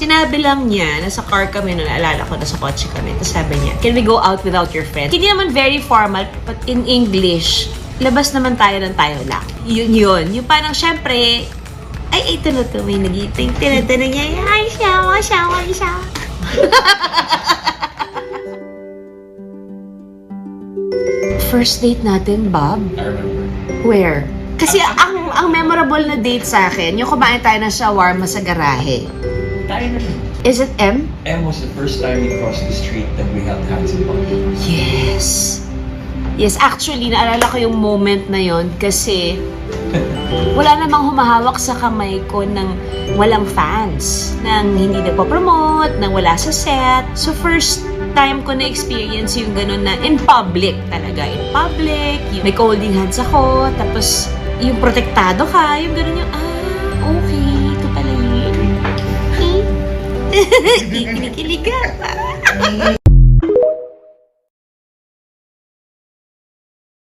Sinabi lang niya, nasa car kami noon, naalala ko, nasa kotse kami. Tapos sabi niya, can we go out without your friend? Hindi naman very formal, but in English, labas naman tayo ng tayo lang. Yun. Yung parang, syempre, ay, ito na to, may nagiting. Tinatanong niya, ay, shawa. First date natin, Bob? I remember. Where? Kasi ang memorable na date sa akin, yung kumain tayo ng shawarma sa garahe. Tayo na rin. Is it M? M was the first time we crossed the street that we held hands in public. Yes. Yes, actually, naalala ko yung moment na yon kasi wala namang humahawak sa kamay ko ng walang fans, nang hindi nagpa-promote, nang wala sa set. So, first time ko na-experience yung ganun na in public talaga. In public, yung may holding hands ako, tapos yung protektado ka, yung ganun yung, okay, ito pala yun. Kinikilig ka.